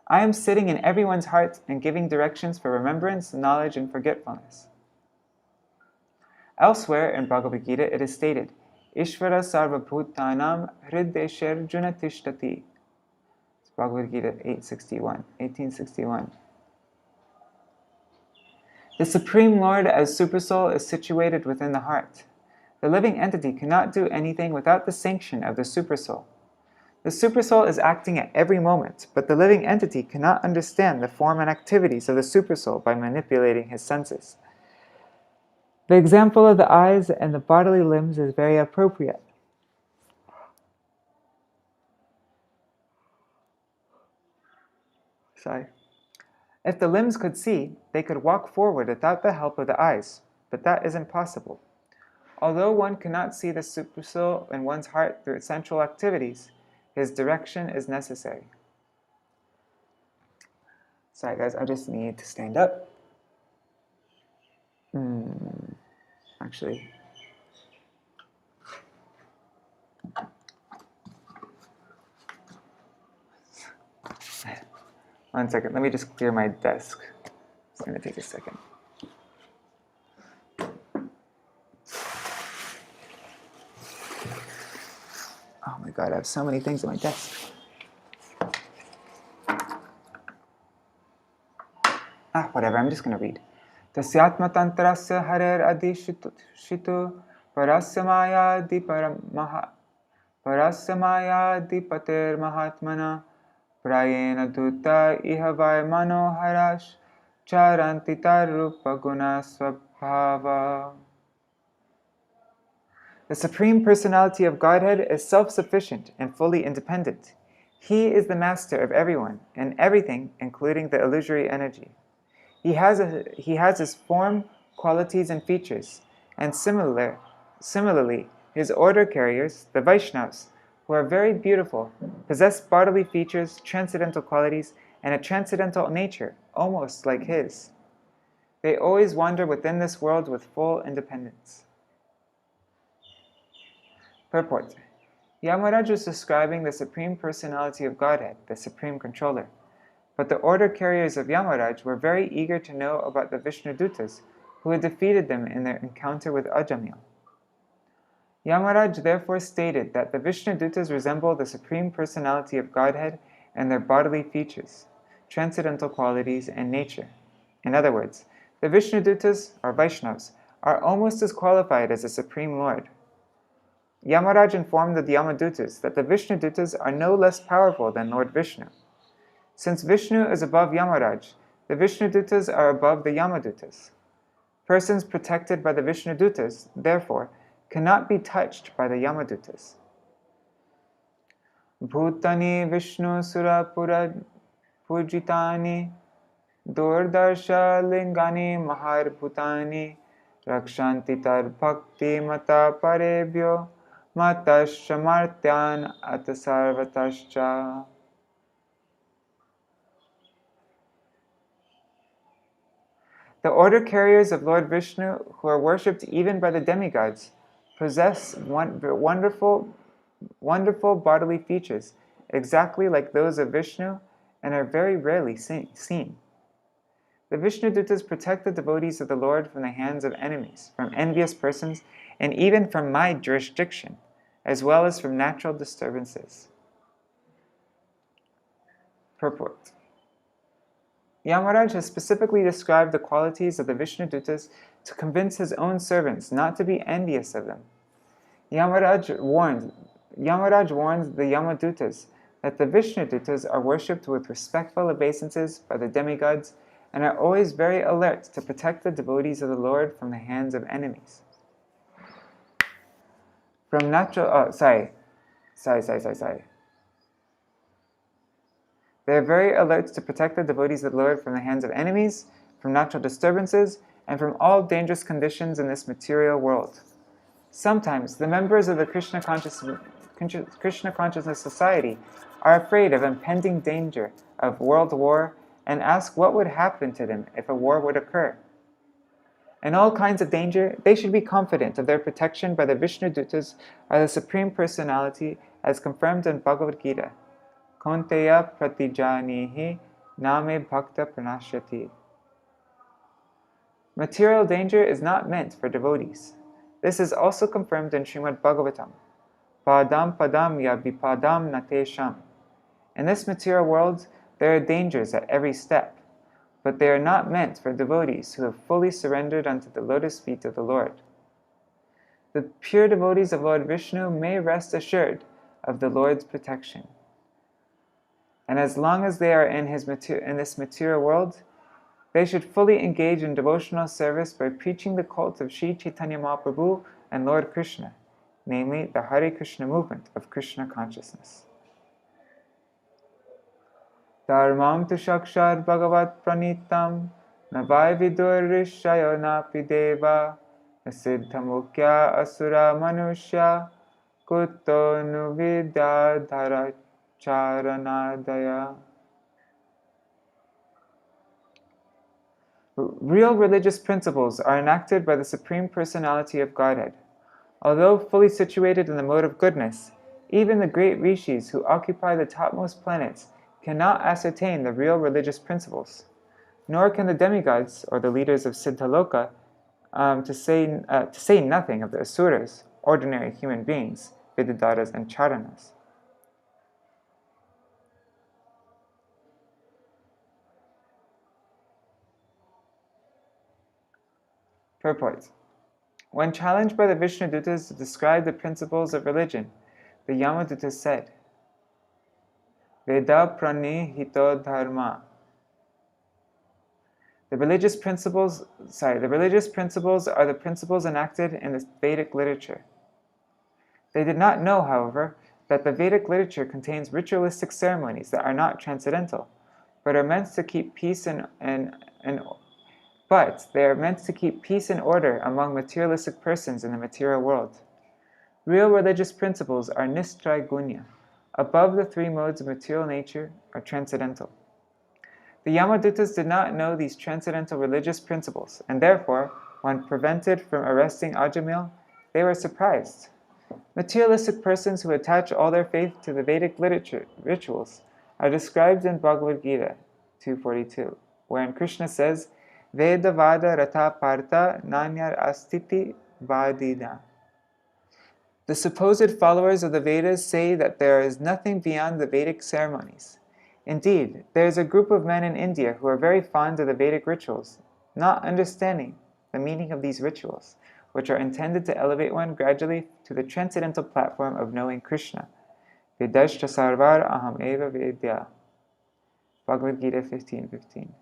I am sitting in everyone's heart and giving directions for remembrance, knowledge, and forgetfulness. Elsewhere in Bhagavad Gita it is stated, Ishvara sarvabhutanam hridesharjuna tishtati. It's Bhagavad Gita 1861. The Supreme Lord as Supersoul is situated within the heart. The living entity cannot do anything without the sanction of the Supersoul. The Supersoul is acting at every moment, but the living entity cannot understand the form and activities of the Supersoul by manipulating his senses. The example of the eyes and the bodily limbs is very appropriate. If the limbs could see, they could walk forward without the help of the eyes, but that is impossible. Although one cannot see the Supersoul in one's heart through sensual activities, his direction is necessary. Sorry guys, I just need to stand up. Actually. One second, let me just clear my desk. It's going to take a second. Oh my god, I have so many things on my desk. Whatever, I'm just going to read. Tasyatma tantrasya harer adishitu parasya maya dipater mahatmana prayena dutta iha vai manoharash charanti tarupa guna swabhava. The Supreme Personality of Godhead is self-sufficient and fully independent. He is the master of everyone and everything, including the illusory energy. He has his form, qualities, and features, and similarly, his order carriers, the Vaishnavas, who are very beautiful, possess bodily features, transcendental qualities, and a transcendental nature, almost like his. They always wander within this world with full independence. Purport. Yamarāja is describing the Supreme Personality of Godhead, the Supreme Controller. But the order carriers of Yamarāja were very eager to know about the Yamadūtas, who had defeated them in their encounter with Ajamil. Yamarāja therefore stated that the Yamadūtas resemble the Supreme Personality of Godhead and their bodily features, transcendental qualities, and nature. In other words, the Yamadūtas, or Vaishnavas, are almost as qualified as the Supreme Lord. Yamarāja informed the Yamadūtas that the Yamadūtas are no less powerful than Lord Vishnu. Since Vishnu is above Yamarāja, the Yamadūtas are above the Yamadūtas. Persons protected by the Yamadūtas, therefore, cannot be touched by the Yamadūtas. Bhutani Vishnu Surapura Pujitani Durdarsha Lingani Mahar Bhutani Rakshanti Tar Bhakti Mata Parebhyo Matashamartyan Atasarvatascha. The order carriers of Lord Vishnu, who are worshipped even by the demigods, possess wonderful bodily features, exactly like those of Vishnu, and are very rarely seen. The Yamadūtas protect the devotees of the Lord from the hands of enemies, from envious persons, and even from my jurisdiction, as well as from natural disturbances. Purport. Yamarāja has specifically described the qualities of the Vishnu-Dūtas to convince his own servants not to be envious of them. Yamarāja warns the Yamadūtas that the Vishnu-Dūtas are worshipped with respectful obeisances by the demigods and are always very alert to protect the devotees of the Lord from the hands of enemies. From natural... They are very alert to protect the devotees of the Lord from the hands of enemies, from natural disturbances, and from all dangerous conditions in this material world. Sometimes the members of the Krishna consciousness society are afraid of impending danger of world war and ask what would happen to them if a war would occur. In all kinds of danger, they should be confident of their protection by the Vishnu-Dūtas or the Supreme Personality as confirmed in Bhagavad-Gita. Kaunteya pratijanihi name bhakta pranashyati. Material danger is not meant for devotees. This is also confirmed in Śrīmad-Bhāgavatam. Padam padam ya vipadam natesham. In this material world, there are dangers at every step, but they are not meant for devotees who have fully surrendered unto the lotus feet of the Lord. The pure devotees of Lord Vishnu may rest assured of the Lord's protection. And as long as they are in this material world, they should fully engage in devotional service by preaching the cult of Sri Chaitanya Mahaprabhu and Lord Krishna, namely the Hare Krishna movement of Krishna consciousness. Dharmam tu shakshar bhagavat pranitam navai vidur rishayo napi deva nasiddha mukhya asura manushya kuto nuvidya dhara charanadaya. Real religious principles are enacted by the Supreme Personality of Godhead. Although fully situated in the mode of goodness, even the great rishis who occupy the topmost planets cannot ascertain the real religious principles, nor can the demigods or the leaders of Siddhaloka, to say nothing of the asuras, ordinary human beings, Vidadaras and Charanas. Purport. When challenged by the Vishnu-Dūtas to describe the principles of religion, the Yamadūtas said, Veda prani hito dharma. The religious principles are the principles enacted in the Vedic literature. They did not know, however, that the Vedic literature contains ritualistic ceremonies that are not transcendental, but are meant to keep peace and order among materialistic persons in the material world. Real religious principles are nistraigunya, above the three modes of material nature, are transcendental. The Yamadūtas did not know these transcendental religious principles, and therefore, when prevented from arresting Ajamil, they were surprised. Materialistic persons who attach all their faith to the Vedic literature rituals are described in Bhagavad Gita 2.42, wherein Krishna says, Veda vada rata partha nanyar astiti vadina. The supposed followers of the Vedas say that there is nothing beyond the Vedic ceremonies. Indeed, there is a group of men in India who are very fond of the Vedic rituals, not understanding the meaning of these rituals, which are intended to elevate one gradually to the transcendental platform of knowing Krishna. Vedashta sarvar aham eva vedya. Bhagavad Gita 15:15.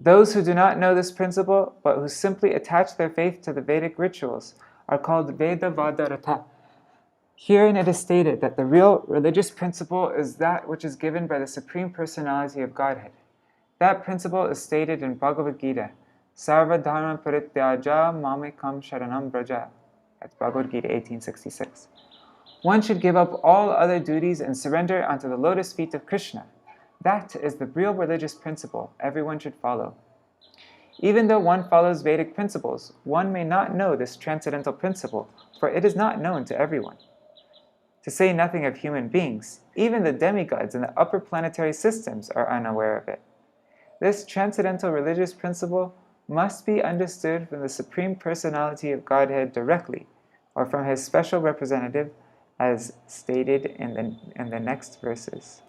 Those who do not know this principle, but who simply attach their faith to the Vedic rituals, are called Veda Vadarata. Herein it is stated that the real religious principle is that which is given by the Supreme Personality of Godhead. That principle is stated in Bhagavad Gita, Sarva Dharma Parityaja Mamekam Sharanam Braja. That's Bhagavad Gita 1866. One should give up all other duties and surrender unto the lotus feet of Krishna. That is the real religious principle everyone should follow. Even though one follows Vedic principles, one may not know this transcendental principle, for it is not known to everyone. To say nothing of human beings, even the demigods in the upper planetary systems are unaware of it. This transcendental religious principle must be understood from the Supreme Personality of Godhead directly, or from his special representative, as stated in the next verses.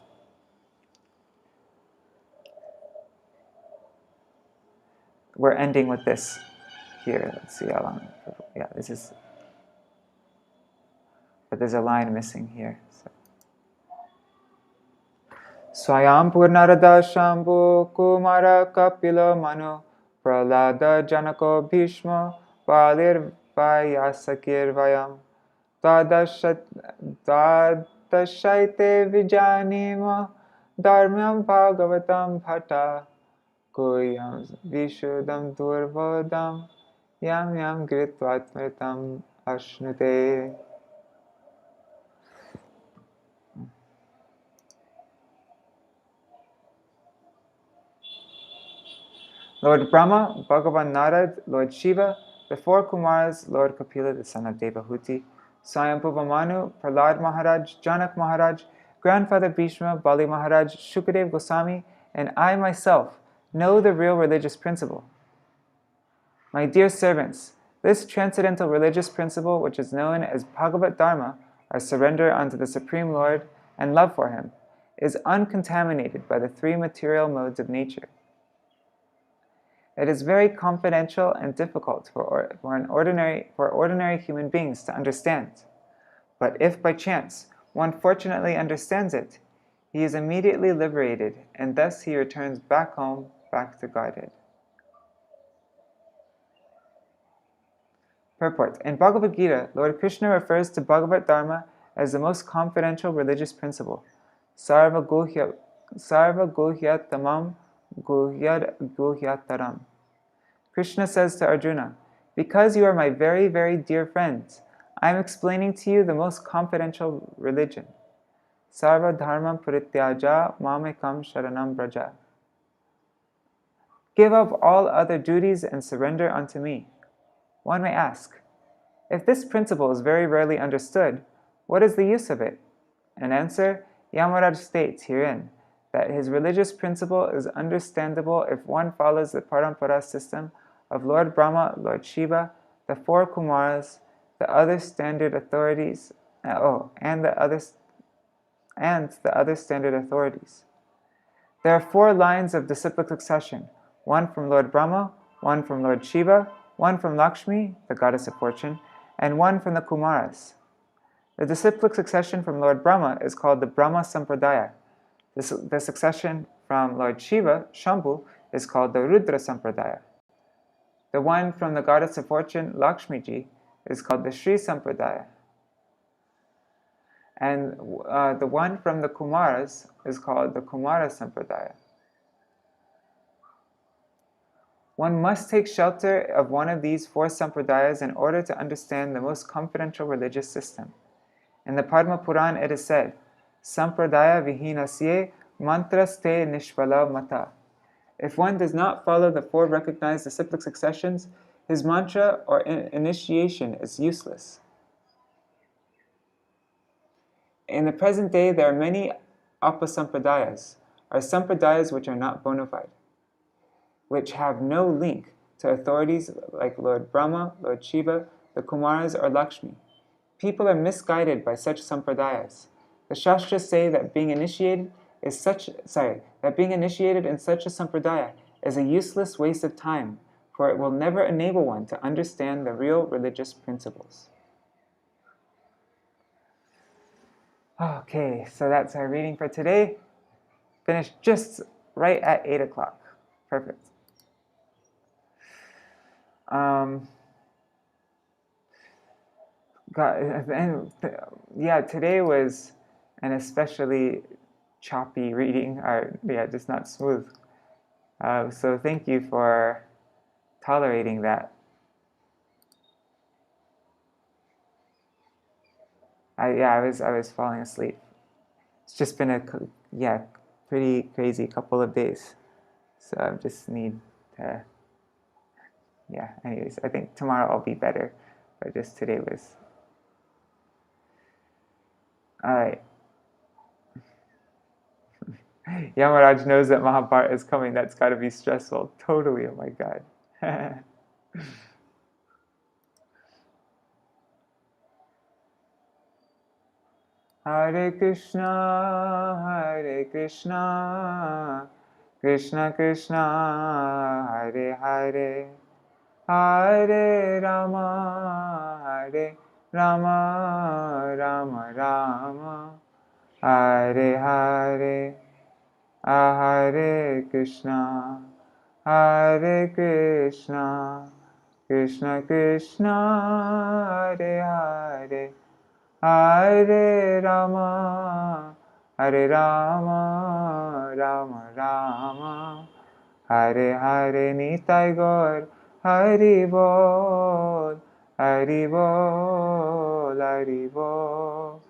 We're ending with this here. Let's see how long. Yeah, this is. But there's a line missing here. So. Swayam Purnarada Shambhu Kumara Kapila Manu Pralada Janako Bhishma Valir Vayasakir Vayam Tadashaite Vijanima Dharmyam Bhāgavatam Bhata Kuyam Vishudam Durvodam Yam Yam Gritvatmritam Ashnute. Lord Brahma, Bhagavan Narad, Lord Shiva, the four Kumaras, Lord Kapila, the son of Devahuti, Swayambhuva Manu, Prahlad Maharaj, Janak Maharaj, Grandfather Bhishma, Bali Maharaj, Shukadev Goswami, and I myself know the real religious principle. My dear servants, this transcendental religious principle, which is known as bhāgavata-dharma, our surrender unto the Supreme Lord and love for Him, is uncontaminated by the three material modes of nature. It is very confidential and difficult for ordinary human beings to understand. But if by chance one fortunately understands it, he is immediately liberated, and thus he returns back home, back to Godhead. Purport. In Bhagavad Gita, Lord Krishna refers to Bhagavat-dharma as the most confidential religious principle. Sarva guhyatamam guhyataram. Krishna says to Arjuna, because you are my very, very dear friends, I am explaining to you the most confidential religion. Sarva dharmam parityaja mamekam sharanam braja. Give up all other duties and surrender unto me. One may ask, if this principle is very rarely understood, what is the use of it? An answer, Yamarāja states herein that his religious principle is understandable if one follows the parampara system of Lord Brahma, Lord Shiva, the four Kumaras, the other standard authorities, and the other standard authorities. There are four lines of disciplic succession, one from Lord Brahma, one from Lord Shiva, one from Lakshmi, the goddess of fortune, and one from the Kumaras. The disciplic succession from Lord Brahma is called the Brahma Sampradaya. The succession from Lord Shiva, Shambhu, is called the Rudra Sampradaya. The one from the goddess of fortune, Lakshmi ji, is called the Sri Sampradaya. And the one from the Kumaras is called the Kumara Sampradaya. One must take shelter of one of these four sampradayas in order to understand the most confidential religious system. In the Padma Puran it is said, Sampradaya vihinasye mantraste nishvala mata. If one does not follow the four recognized disciplic successions, his mantra or initiation is useless. In the present day, there are many apasampradayas, or sampradayas which are not bona fide, which have no link to authorities like Lord Brahma, Lord Shiva, the Kumaras, or Lakshmi. People are misguided by such sampradayas. The Shastras say that being initiated in such a sampradaya is a useless waste of time, for it will never enable one to understand the real religious principles. Okay, so that's our reading for today. Finished just right at 8 o'clock. Perfect. Today was an especially choppy reading, just not smooth. So thank you for tolerating that. I was falling asleep. It's just been a pretty crazy couple of days. So I just need to. Anyways, I think tomorrow I'll be better, but just today was. All right. Yamarāja knows that Mahabharata is coming. That's got to be stressful. Totally. Oh my God. Hare Krishna, Krishna Krishna, Hare Hare, Hare Rama, Rama Rama, Hare Hare, Hare Krishna, Krishna Krishna, Hare Hare, Hare Rama, Rama Rama, Hare Hare. Nitai Gaur, Hari Bol, Hari Bol, Hari Bol,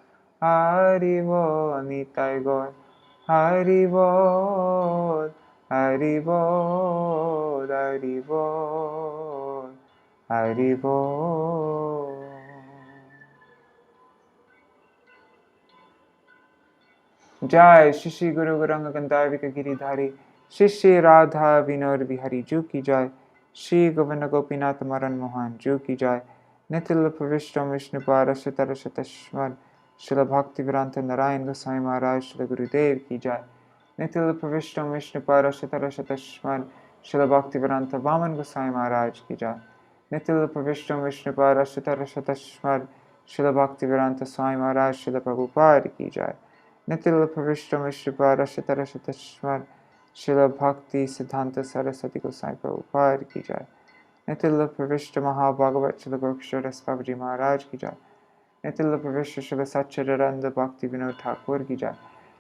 Hari Bol. Nitai Gaur, Hari Bol, Hari Bol, Hari Bol, Hari Bol. जय श्री श्री गुरु गौरांग गंधार्विक गिरिधारी श्री श्री राधा विनोद बिहारी जू की जय, श्री गोविंद गोपीनाथ मरण मोहन जू की जय, नितिल प्रविष्टम विष्णु पारशत रशतस्मर श्रील भक्ति वेदांत नारायण गोसाई महाराज श्री गुरुदेव की जय, नितिल प्रविष्टम विष्णु पारशत रशतस्मर श्रील भक्ति वेदांत वामन गोसाई महाराज की जय, नितिल प्रविष्टम विष्णु पारशत रशतस्मर श्रील भक्ति वेदांत स्वामी महाराज श्रील प्रभुपाद की जय, नितिल प्रविष्टम विष्णु पारशत रशतस्मर श्रील भक्ति सिद्धांत सरस्वती गोसाई प्रभुपाद की जय, नितिल प्रविष्ट महाभागवत श्रील गोरक्षर बाबूजी महाराज की जय, नितिल प्रविष्ट श्रील सच्चिदानंद भक्ति विनोद ठाकुर की जय,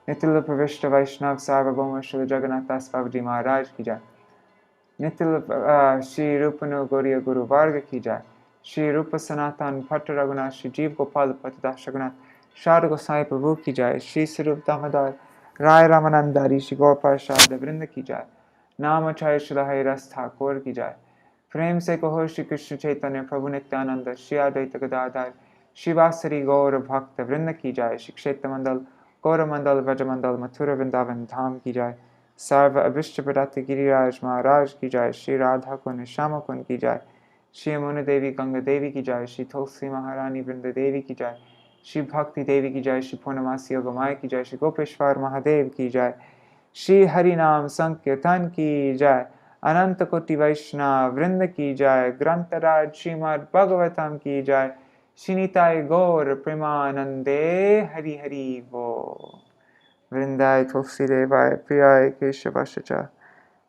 नितिल प्रविष्ट वैष्णव सार्वभौम श्रील जगन्नाथ दास बाबूजी महाराज की जय, नितिल श्री रूपनु गौरीय गुरु वर्ग की जय, श्री रूप सनातन भट्ट रघुनाथ श्री जीव गोपाल पतिदास रघुनाथ शारद गोसाई प्रभु की जय, श्री स्वरूप दामोदर राय रामानंदारी श्री गोपाल शारद वृंद की जय, नामचार्य श्री हरिदास ठाकुर की जय, प्रेम से कहो श्री कृष्ण चैतन्य प्रभु नित्यानंद श्री अद्वैत गदाधर शिवासरी गौर भक्त वृंद की जय, श्री क्षेत्र मंडल गौर मंडल व्रज मंडल मथुरा वृंदावन धाम की जय, सर्व अभिष्ट प्रदाते गिरिराज महाराज की जय, श्री राधा कुंड श्याम कुंड की जय, श्री यमुना देवी गंगा देवी की जय, श्री तुलसी महारानी वृंद देवी की जय, श्री भक्ति देवी की जय, श्री पूर्णमासी योगमाया की जय, श्री गोपेश्वर महादेव की जय, श्री हरि नाम संकीर्तन की जय, अनंत कोटि वैष्णव वृंद की जय, ग्रंथराज श्रीमद्-भागवतम की जय, श्री निताय गौर प्रेमानंदे हरि हरि बोल। वृंदाय तुलसी देवाय प्रियाय केशवाय च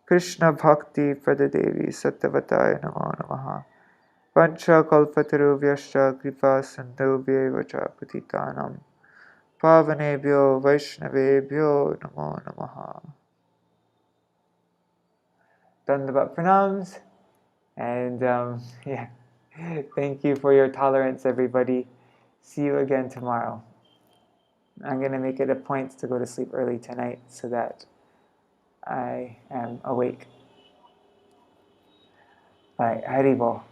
कृष्ण भक्ति पद देवी सत्यवताय नमो नमः। पंचकल्पतरुभ्यश्च कृपा सिन्धुभ्यैव च पतितानां पावनेभ्यो वैष्णवेभ्यो नमो नमः। Dandavat pranams, and yeah, thank you for your tolerance, everybody. See you again tomorrow. I'm going to make it a point to go to sleep early tonight so that I am awake. All right, Hari Bol.